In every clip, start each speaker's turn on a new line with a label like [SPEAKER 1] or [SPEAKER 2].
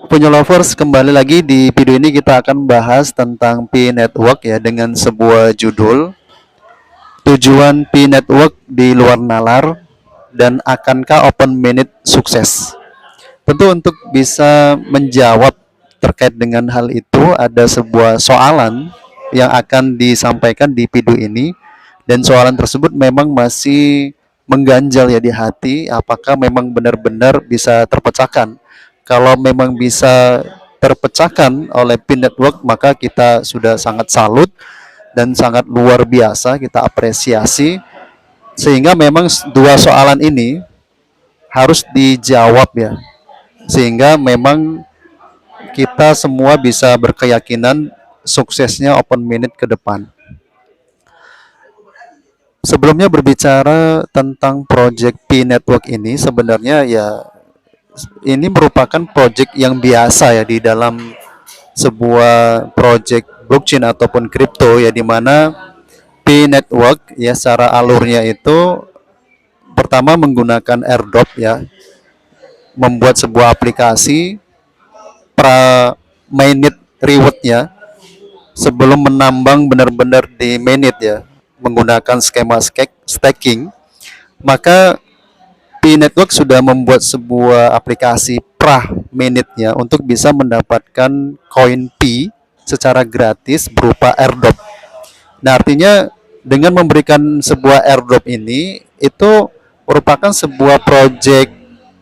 [SPEAKER 1] Punya lovers, kembali lagi di video ini kita akan bahas tentang Pi Network ya dengan sebuah judul Tujuan Pi Network di luar nalar dan akankah Open Minute sukses? Tentu untuk bisa menjawab terkait dengan hal itu ada sebuah soalan yang akan disampaikan di video ini dan soalan tersebut memang masih mengganjal ya di hati apakah memang benar-benar bisa terpecahkan. Kalau memang bisa terpecahkan oleh Pin Network maka kita sudah sangat salut dan sangat luar biasa kita apresiasi sehingga memang dua soalan ini harus dijawab ya sehingga memang kita semua bisa berkeyakinan suksesnya Open Minute ke depan. Sebelumnya berbicara tentang project P Network ini sebenarnya ya ini merupakan project yang biasa ya di dalam sebuah project blockchain ataupun kripto ya di mana P Network ya secara alurnya itu pertama menggunakan airdrop ya membuat sebuah aplikasi pra mainnet rewardnya sebelum menambang benar-benar di mainnet ya menggunakan skema staking, maka Pi Network sudah membuat sebuah aplikasi pra mainnetnya untuk bisa mendapatkan koin Pi secara gratis berupa airdrop. Nah, artinya dengan memberikan sebuah airdrop ini itu merupakan sebuah project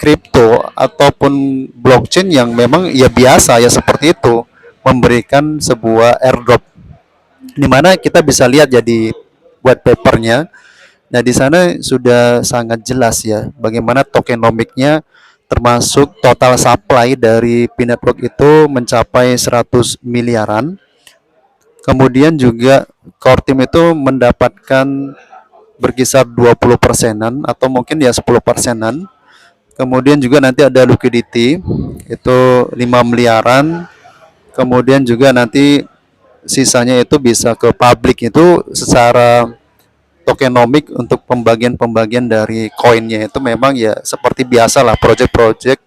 [SPEAKER 1] kripto ataupun blockchain yang memang ya biasa ya seperti itu memberikan sebuah airdrop di mana kita bisa lihat jadi white papernya. Nah, di sana sudah sangat jelas ya bagaimana tokenomiknya termasuk total supply dari Pi Network itu mencapai 100 miliaran. Kemudian juga core team itu mendapatkan berkisar 20 persenan atau mungkin ya 10 persenan. Kemudian juga nanti ada liquidity itu 5 miliaran. Kemudian juga nanti sisanya itu bisa ke publik itu secara tokenomik untuk pembagian-pembagian dari koinnya itu memang ya seperti biasa lah project-project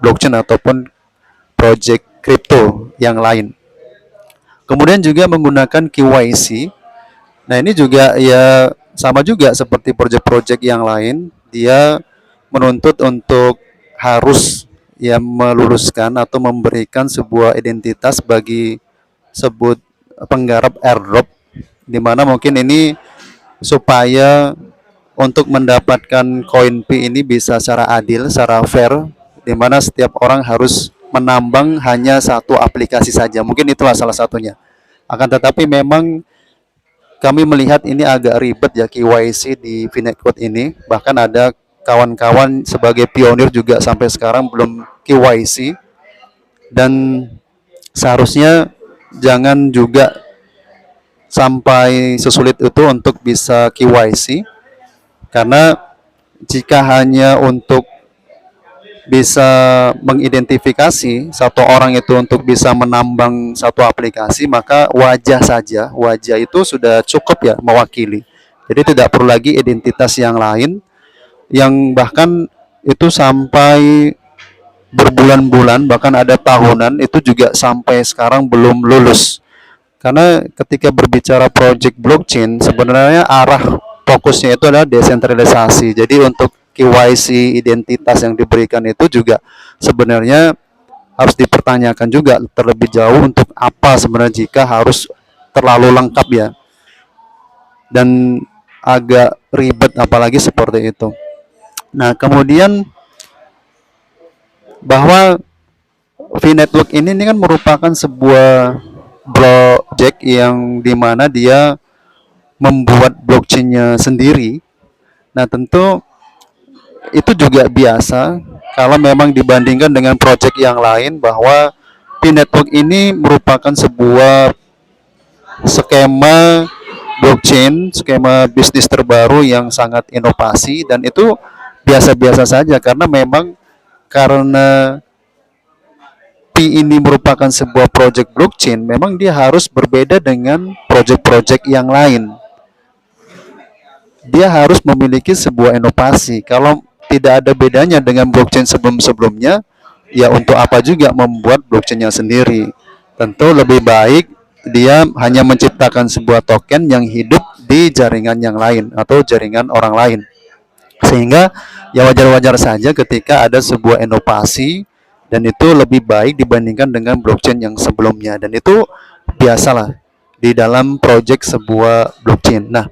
[SPEAKER 1] blockchain ataupun project crypto yang lain. Kemudian juga menggunakan KYC. Nah, ini juga ya sama juga seperti project-project yang lain, dia menuntut untuk harus ya meluluskan atau memberikan sebuah identitas bagi sebut penggarap airdrop di mana mungkin ini supaya untuk mendapatkan koin P ini bisa secara adil, secara fair, di mana setiap orang harus menambang hanya satu aplikasi saja. Mungkin itulah salah satunya. Akan tetapi memang kami melihat ini agak ribet ya KYC di Finetcode ini. Bahkan ada kawan-kawan sebagai pionir juga sampai sekarang belum KYC. Dan seharusnya jangan juga sampai sesulit itu untuk bisa KYC. Karena jika hanya untuk bisa mengidentifikasi satu orang itu untuk bisa menambang satu aplikasi, maka wajah itu sudah cukup ya mewakili. Jadi tidak perlu lagi identitas yang lain yang bahkan itu sampai berbulan-bulan bahkan ada tahunan itu juga sampai sekarang belum lulus. Karena ketika berbicara project blockchain sebenarnya arah fokusnya itu adalah desentralisasi. Jadi untuk KYC identitas yang diberikan itu juga sebenarnya harus dipertanyakan juga terlebih jauh untuk apa sebenarnya jika harus terlalu lengkap ya dan agak ribet apalagi seperti itu. Nah, kemudian bahwa V-Network ini kan merupakan sebuah project yang dimana dia membuat blockchainnya sendiri. Nah, tentu itu juga biasa kalau memang dibandingkan dengan project yang lain bahwa P-Network ini merupakan sebuah skema blockchain, skema bisnis terbaru yang sangat inovasi dan itu biasa-biasa saja karena memang karena Pi ini merupakan sebuah project blockchain, memang dia harus berbeda dengan project-project yang lain. Dia harus memiliki sebuah inovasi. Kalau tidak ada bedanya dengan blockchain sebelum-sebelumnya, ya untuk apa juga membuat blockchainnya sendiri. Tentu lebih baik dia hanya menciptakan sebuah token yang hidup di jaringan yang lain atau jaringan orang lain. Sehingga ya wajar-wajar saja ketika ada sebuah inovasi dan itu lebih baik dibandingkan dengan blockchain yang sebelumnya, dan itu biasalah di dalam project sebuah blockchain. Nah,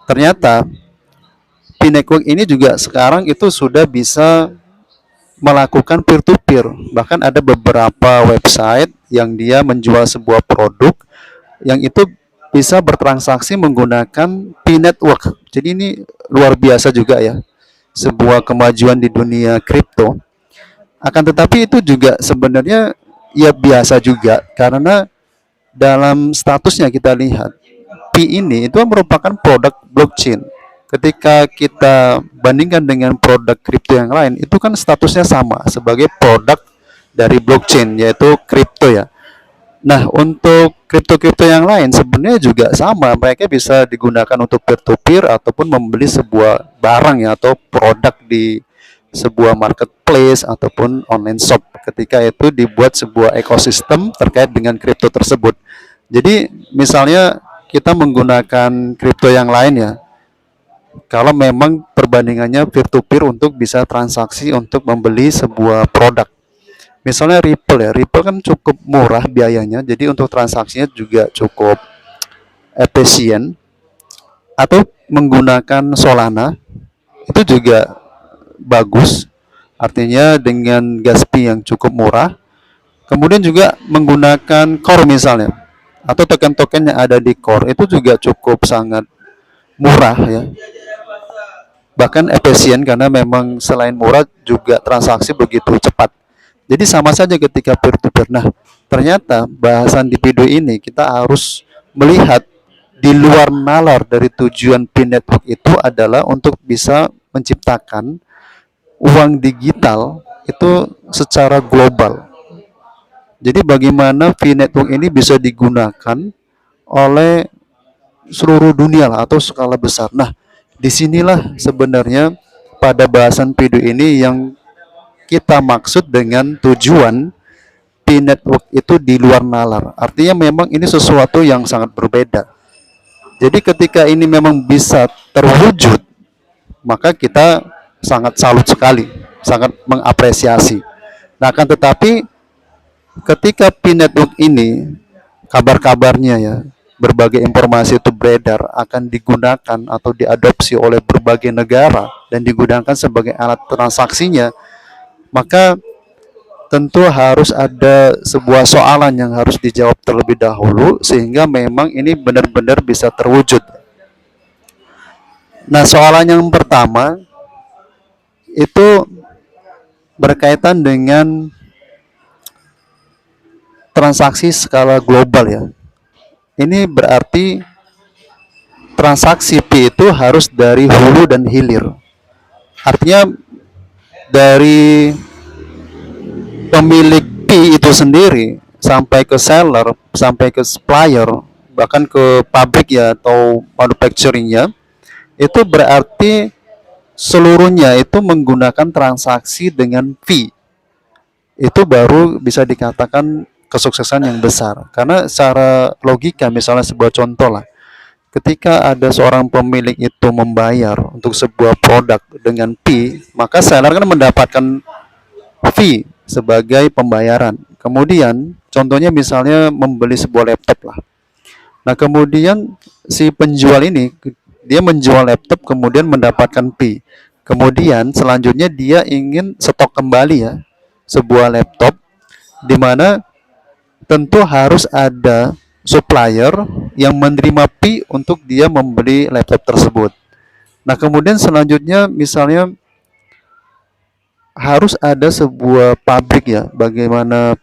[SPEAKER 1] ternyata P-Network ini juga sekarang itu sudah bisa melakukan peer to peer. Bahkan ada beberapa website yang dia menjual sebuah produk yang itu bisa bertransaksi menggunakan P-Network. Jadi ini luar biasa juga ya, sebuah kemajuan di dunia kripto. Akan tetapi itu juga sebenarnya ya biasa juga, karena dalam statusnya kita lihat P ini itu merupakan produk blockchain. Ketika kita bandingkan dengan produk kripto yang lain, itu kan statusnya sama sebagai produk dari blockchain, yaitu kripto ya. Nah, untuk kripto-kripto yang lain sebenarnya juga sama. Mereka bisa digunakan untuk peer-to-peer ataupun membeli sebuah barang ya atau produk di sebuah marketplace ataupun online shop ketika itu dibuat sebuah ekosistem terkait dengan kripto tersebut. Jadi, misalnya kita menggunakan kripto yang lain ya, kalau memang perbandingannya peer-to-peer untuk bisa transaksi untuk membeli sebuah produk. Misalnya Ripple ya, Ripple kan cukup murah biayanya, jadi untuk transaksinya juga cukup efisien. Atau menggunakan Solana, itu juga bagus, artinya dengan gas fee yang cukup murah. Kemudian juga menggunakan Core misalnya, atau token-token yang ada di Core, itu juga cukup sangat murah ya, bahkan efisien karena memang selain murah juga transaksi begitu cepat. Jadi sama saja ketika peer to peer. Nah, ternyata bahasan di video ini kita harus melihat di luar nalar dari tujuan P-Network itu adalah untuk bisa menciptakan uang digital itu secara global. Jadi bagaimana P-Network ini bisa digunakan oleh seluruh dunia lah atau skala besar. Nah, disinilah sebenarnya pada bahasan video ini yang kita maksud dengan tujuan P-Network itu di luar nalar. Artinya memang ini sesuatu yang sangat berbeda. Jadi ketika ini memang bisa terwujud, maka kita sangat salut sekali, sangat mengapresiasi. Nah, akan tetapi ketika P-Network ini kabar-kabarnya ya, berbagai informasi itu beredar akan digunakan atau diadopsi oleh berbagai negara dan digunakan sebagai alat transaksinya, maka tentu harus ada sebuah soalan yang harus dijawab terlebih dahulu sehingga memang ini benar-benar bisa terwujud. Nah, soalan yang pertama itu berkaitan dengan transaksi skala global ya. Ini berarti transaksi P itu harus dari hulu dan hilir. Artinya dari pemilik P itu sendiri sampai ke seller, sampai ke supplier, bahkan ke pabrik ya atau manufacturingnya, itu berarti seluruhnya itu menggunakan transaksi dengan fee. Itu baru bisa dikatakan kesuksesan yang besar. Karena secara logika, misalnya sebuah contoh lah, ketika ada seorang pemilik itu membayar untuk sebuah produk dengan fee, maka seller kan mendapatkan fee sebagai pembayaran. Kemudian contohnya misalnya membeli sebuah laptop lah. Nah, kemudian si penjual ini dia menjual laptop kemudian mendapatkan fee. Kemudian selanjutnya dia ingin stok kembali ya sebuah laptop, di mana tentu harus ada supplier yang menerima fee untuk dia membeli laptop tersebut. Nah, kemudian selanjutnya misalnya harus ada sebuah pabrik ya, bagaimana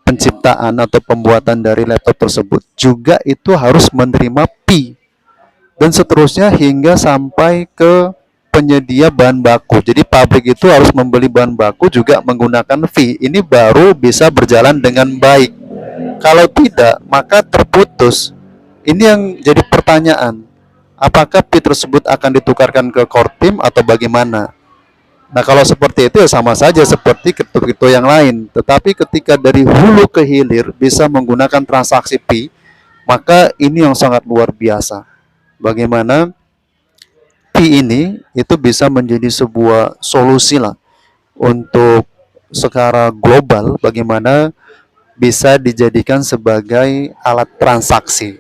[SPEAKER 1] penciptaan atau pembuatan dari laptop tersebut juga itu harus menerima fee dan seterusnya hingga sampai ke penyedia bahan baku. Jadi pabrik itu harus membeli bahan baku juga menggunakan fee. Ini baru bisa berjalan dengan baik. Kalau tidak, maka terputus. Ini yang jadi pertanyaan. Apakah fee tersebut akan ditukarkan ke core team atau bagaimana? Nah, kalau seperti itu ya sama saja seperti kripto-kripto yang lain. Tetapi ketika dari hulu ke hilir bisa menggunakan transaksi Pi, maka ini yang sangat luar biasa. Bagaimana Pi ini itu bisa menjadi sebuah solusi lah untuk secara global, bagaimana bisa dijadikan sebagai alat transaksi.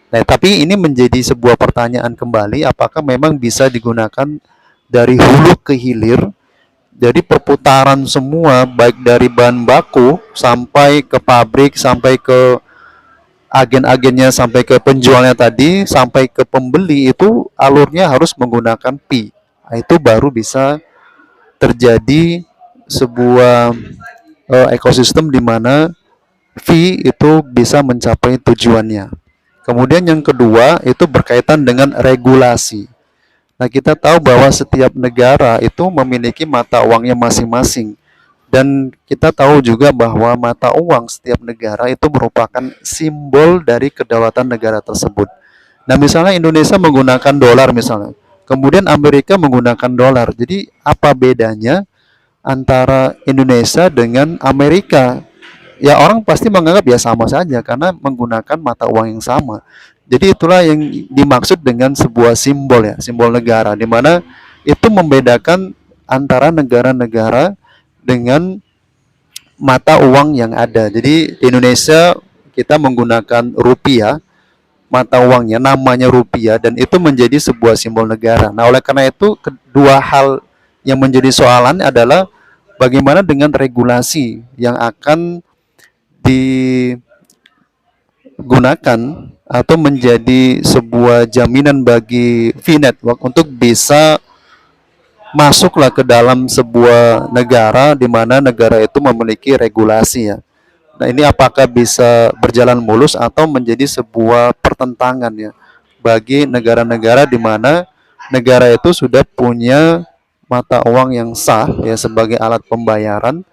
[SPEAKER 1] Nah, tapi ini menjadi sebuah pertanyaan kembali, apakah memang bisa digunakan dari hulu ke hilir, jadi perputaran semua, baik dari bahan baku sampai ke pabrik, sampai ke agen-agennya, sampai ke penjualnya tadi, sampai ke pembeli, itu alurnya harus menggunakan Pi. Nah, itu baru bisa terjadi sebuah ekosistem di mana fee itu bisa mencapai tujuannya. Kemudian yang kedua itu berkaitan dengan regulasi. Nah, kita tahu bahwa setiap negara itu memiliki mata uangnya masing-masing. Dan kita tahu juga bahwa mata uang setiap negara itu merupakan simbol dari kedaulatan negara tersebut. Nah, misalnya Indonesia menggunakan dolar misalnya. Kemudian Amerika menggunakan dolar. Jadi apa bedanya antara Indonesia dengan Amerika? Ya orang pasti menganggap ya sama saja karena menggunakan mata uang yang sama. Jadi itulah yang dimaksud dengan sebuah simbol ya, simbol negara, di mana itu membedakan antara negara-negara dengan mata uang yang ada. Jadi di Indonesia kita menggunakan rupiah, mata uangnya namanya rupiah, dan itu menjadi sebuah simbol negara. Nah, oleh karena itu kedua hal yang menjadi soalan adalah bagaimana dengan regulasi yang akan digunakan atau menjadi sebuah jaminan bagi VNetwork untuk bisa masuklah ke dalam sebuah negara di mana negara itu memiliki regulasi ya. Nah, ini apakah bisa berjalan mulus atau menjadi sebuah pertentangan ya bagi negara-negara di mana negara itu sudah punya mata uang yang sah ya sebagai alat pembayaran,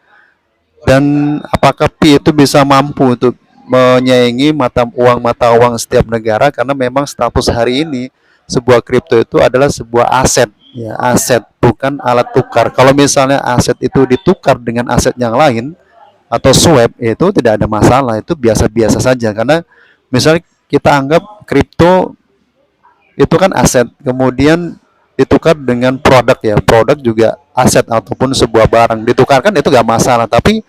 [SPEAKER 1] dan apakah Pi itu bisa mampu untuk menyaingi mata uang setiap negara, karena memang status hari ini sebuah kripto itu adalah sebuah aset ya, aset bukan alat tukar. Kalau misalnya aset itu ditukar dengan aset yang lain atau swap, itu tidak ada masalah, itu biasa-biasa saja, karena misalnya kita anggap kripto itu kan aset, kemudian ditukar dengan produk ya, produk juga aset ataupun sebuah barang ditukarkan, itu gak masalah. Tapi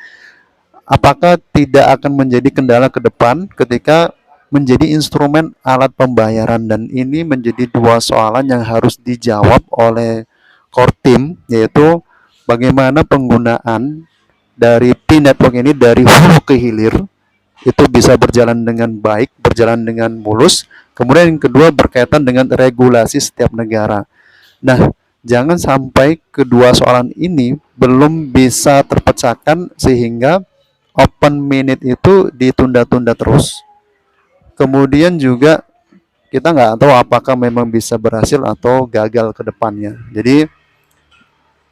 [SPEAKER 1] apakah tidak akan menjadi kendala ke depan ketika menjadi instrumen alat pembayaran, dan ini menjadi dua soalan yang harus dijawab oleh core team, yaitu bagaimana penggunaan dari Pi Network ini dari hulu ke hilir itu bisa berjalan dengan baik, berjalan dengan mulus. Kemudian yang kedua berkaitan dengan regulasi setiap negara. Nah, jangan sampai kedua soalan ini belum bisa terpecahkan sehingga open minute itu ditunda-tunda terus. Kemudian juga kita nggak tahu apakah memang bisa berhasil atau gagal ke depannya. Jadi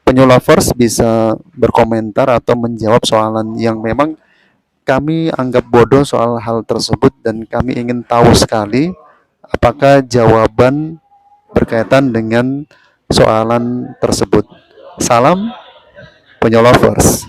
[SPEAKER 1] penyu lovers bisa berkomentar atau menjawab soalan yang memang kami anggap bodoh soal hal tersebut, dan kami ingin tahu sekali apakah jawaban berkaitan dengan soalan tersebut. Salam penyu lovers.